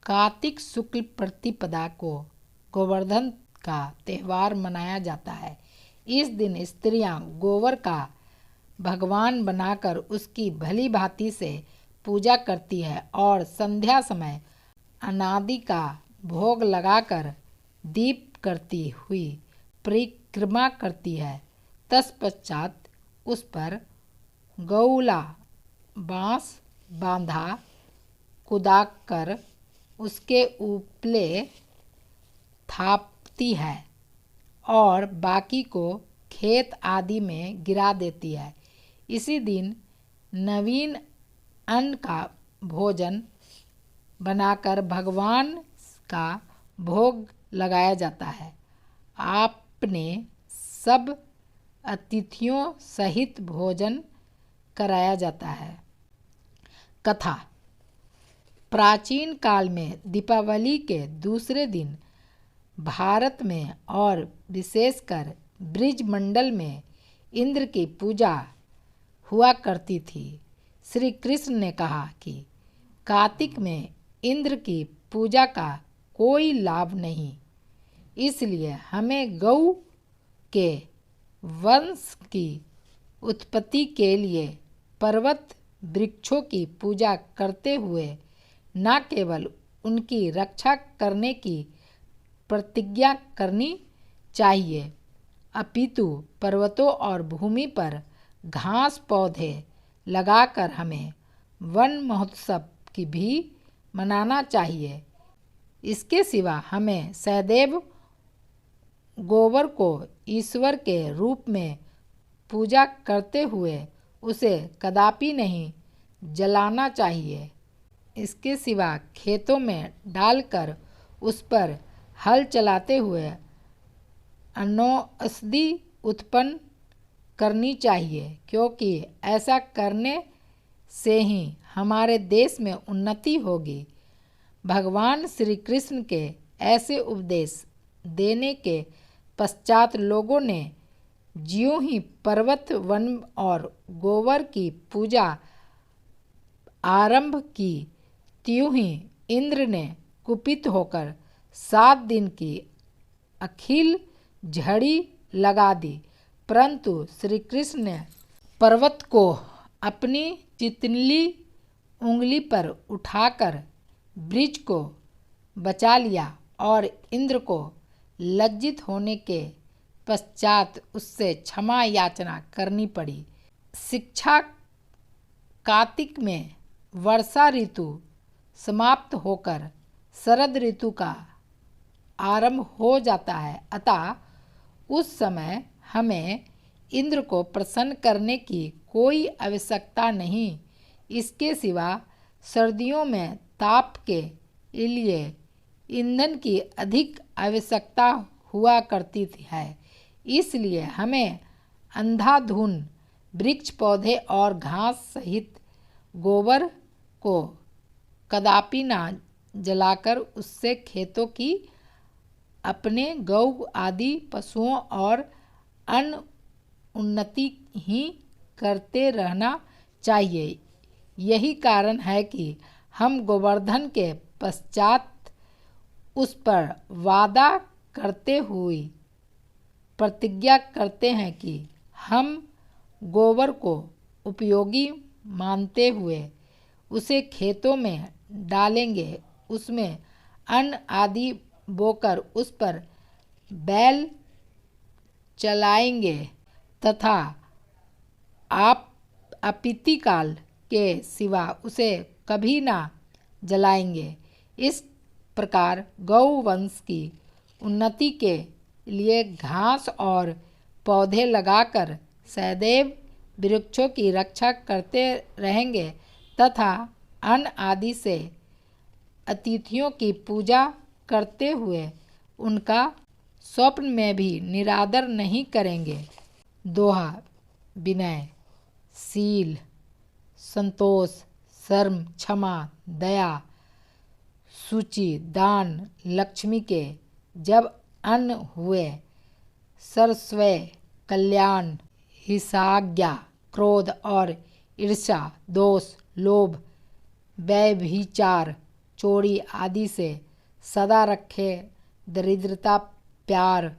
कार्तिक शुक्ल प्रतिपदा को गोवर्धन का त्यौहार मनाया जाता है। इस दिन स्त्रियां गोबर का भगवान बनाकर उसकी भली भांति से पूजा करती है और संध्या समय अनादि का भोग लगाकर दीप करती हुई परिक्रमा करती है। तत्पश्चात उस पर गौला बांस बांधा कुदाकर उसके उपले थापती है और बाकी को खेत आदि में गिरा देती है। इसी दिन नवीन अन्न का भोजन बनाकर भगवान का भोग लगाया जाता है। आपने सब अतिथियों सहित भोजन कराया जाता है। कथा। प्राचीन काल में दीपावली के दूसरे दिन भारत में और विशेषकर ब्रिज मंडल में इंद्र की पूजा हुआ करती थी। श्री कृष्ण ने कहा कि कार्तिक में इंद्र की पूजा का कोई लाभ नहीं, इसलिए हमें गौ के वंश की उत्पत्ति के लिए पर्वत वृक्षों की पूजा करते हुए न केवल उनकी रक्षा करने की प्रतिज्ञा करनी चाहिए, अपितु पर्वतों और भूमि पर घास पौधे लगाकर हमें वन महोत्सव की भी मनाना चाहिए। इसके सिवा हमें सदैव गोबर को ईश्वर के रूप में पूजा करते हुए उसे कदापि नहीं जलाना चाहिए। इसके सिवा खेतों में डालकर उस पर हल चलाते हुए अनौषधि उत्पन्न करनी चाहिए, क्योंकि ऐसा करने से ही हमारे देश में उन्नति होगी। भगवान श्री कृष्ण के ऐसे उपदेश देने के पश्चात लोगों ने ज्यों ही पर्वत वन और गोबर की पूजा आरंभ की, त्यों ही इंद्र ने कुपित होकर 7 दिन की अखिल झड़ी लगा दी। परंतु श्री कृष्ण ने पर्वत को अपनी चितली उंगली पर उठाकर ब्रिज को बचा लिया और इंद्र को लज्जित होने के पश्चात उससे क्षमा याचना करनी पड़ी। शिक्षा। कार्तिक में वर्षा ऋतु समाप्त होकर शरद ऋतु का आरंभ हो जाता है, अतः उस समय हमें इंद्र को प्रसन्न करने की कोई आवश्यकता नहीं। इसके सिवा सर्दियों में ताप के लिए ईंधन की अधिक आवश्यकता हुआ करती है, इसलिए हमें अंधाधुन वृक्ष पौधे और घास सहित गोबर को कदापि न जलाकर उससे खेतों की, अपने गौ आदि पशुओं और अन्य उन्नति ही करते रहना चाहिए। यही कारण है कि हम गोवर्धन के पश्चात उस पर वादा करते हुए प्रतिज्ञा करते हैं कि हम गोबर को उपयोगी मानते हुए उसे खेतों में डालेंगे, उसमें अन्न आदि बोकर उस पर बैल चलाएंगे तथा आप अपीति काल के सिवा उसे कभी ना जलाएंगे। इस प्रकार गौ वंश की उन्नति के लिए घास और पौधे लगाकर सदैव वृक्षों की रक्षा करते रहेंगे तथा अन्न आदि से अतिथियों की पूजा करते हुए उनका स्वप्न में भी निरादर नहीं करेंगे। दोहा। विनय, शील, संतोष, शर्म, क्षमा, दया, सूचि, दान, लक्ष्मी के जब अन्न हुए, सर्वस्व कल्याण, हिंसाज्ञा, क्रोध और ईर्ष्या, दोष, लोभ, व्यभिचार, चोरी आदि से सदा रखे। दरिद्रता, प्यार